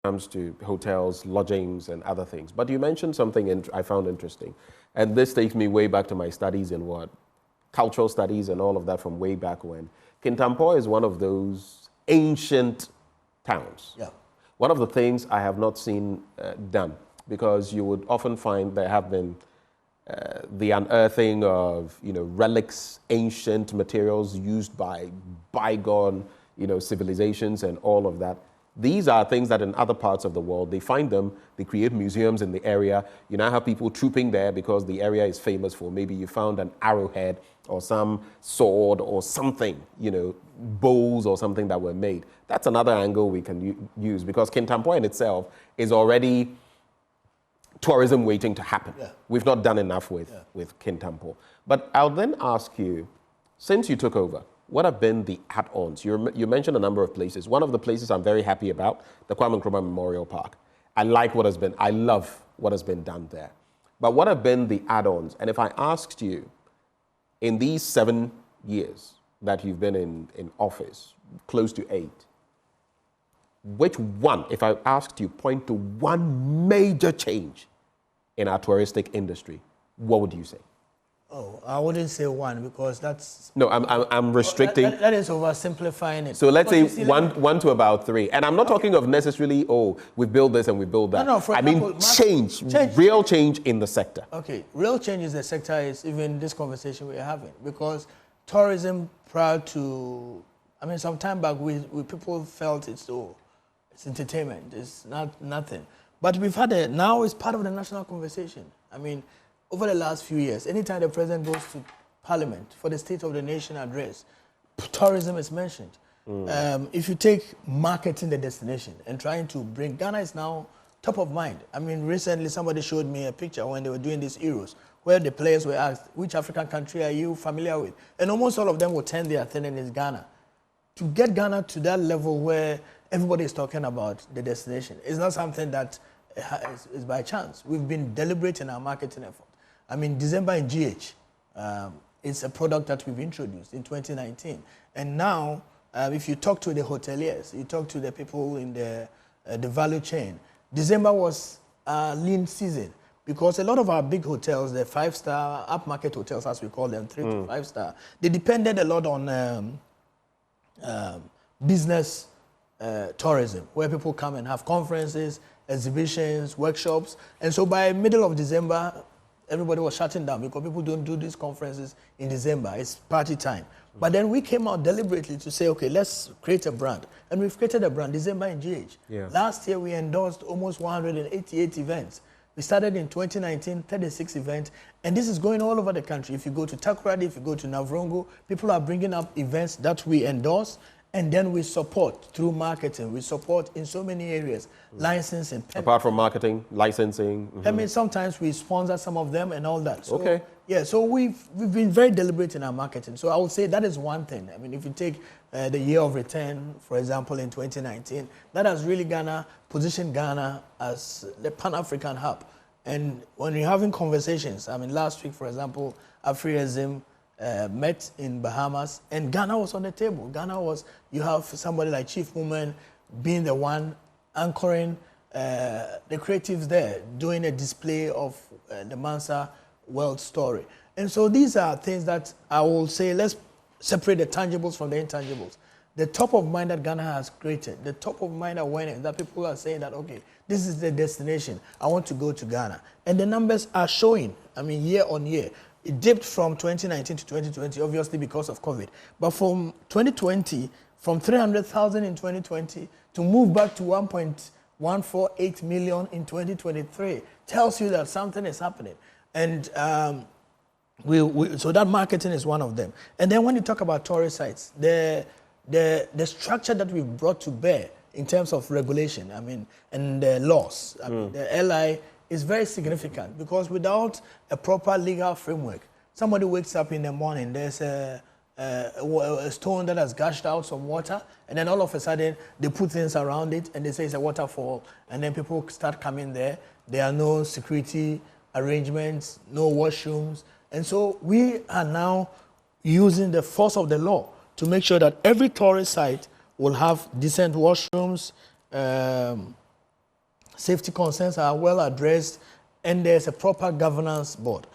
comes to hotels, lodgings, and other things. But you mentioned something I found interesting. And this takes me way back to my studies in what? Cultural studies and all of that from way back when. Kintampo is one of those ancient towns. Yeah. One of the things I have not seen done, because you would often find there have been the unearthing of, relics, ancient materials used by bygone, civilizations and all of that. These are things that in other parts of the world, they find them, they create museums in the area. You now have people trooping there because the area is famous for maybe you found an arrowhead or some sword or something, bowls or something that were made. That's another angle we can use, because Kintampo in itself is already tourism waiting to happen. Yeah. We've not done enough with Kintampo. But I'll then ask you, since you took over, what have been the add-ons? You mentioned a number of places. One of the places I'm very happy about, the Kwame Nkrumah Memorial Park. I love what has been done there. But what have been the add-ons? And if I asked you, in these 7 years that you've been in office, close to 8, which one, if I asked you, point to one major change in our touristic industry, what would you say? Oh, I wouldn't say one, because that's... No, I'm restricting... That is oversimplifying it. So let's say one to about 3. And I'm not talking of necessarily, we build this and we build that. No, for example, change, real change in the sector. Okay, real change in the sector is even this conversation we're having. Because tourism prior to... some time back, we people felt it's entertainment, it's nothing. But we've had now it's part of the national conversation. Over the last few years, anytime the president goes to Parliament for the State of the Nation address, tourism is mentioned. If you take marketing the destination and trying to bring, Ghana is now top of mind. Recently somebody showed me a picture when they were doing these Euros, where the players were asked, which African country are you familiar with? And almost all of them would turn their attention in Ghana. To get Ghana to that level where everybody is talking about the destination, it's not something that is by chance. We've been deliberate in our marketing effort. December in GH, it's a product that we've introduced in 2019. And now, if you talk to the hoteliers, you talk to the people in the value chain, December was a lean season, because a lot of our big hotels, the 5-star, upmarket hotels as we call them, 3 to 5 star, they depended a lot on business tourism, where people come and have conferences, exhibitions, workshops. And so by middle of December, everybody was shutting down, because people don't do these conferences in December. It's party time. But then we came out deliberately to say, okay, let's create a brand. And we've created a brand, December in GH. Yeah. Last year, we endorsed almost 188 events. We started in 2019, 36 events. And this is going all over the country. If you go to Takoradi, if you go to Navrongo, people are bringing up events that we endorse. And then we support through marketing. We support in so many areas, licensing. Apart from marketing, licensing. Sometimes we sponsor some of them and all that. So, okay. Yeah, so we've been very deliberate in our marketing. So I would say that is one thing. If you take the year of return, for example, in 2019, that has really positioned Ghana as the Pan-African hub. And when you're having conversations, last week, for example, Afri-Azim met in Bahamas, and Ghana was on the table. You have somebody like Chief Woman being the one anchoring the creatives there, doing a display of the Mansa world story. And so these are things that I will say, let's separate the tangibles from the intangibles. The top of mind that Ghana has created, the top of mind awareness that people are saying that, okay, this is the destination, I want to go to Ghana. And the numbers are showing, year on year. It dipped from 2019 to 2020, obviously because of COVID. But from 2020, from 300,000 in 2020 to move back to 1.148 million in 2023 tells you that something is happening. And so that marketing is one of them. And then when you talk about tourist sites, the structure that we've brought to bear in terms of regulation, and the laws, the LI is very significant, because without a proper legal framework, somebody wakes up in the morning, there's a stone that has gushed out some water, and then all of a sudden they put things around it and they say it's a waterfall, and then people start coming there. There are no security arrangements, no washrooms. And so we are now using the force of the law to make sure that every tourist site will have decent washrooms, safety concerns are well addressed, and there's a proper governance board.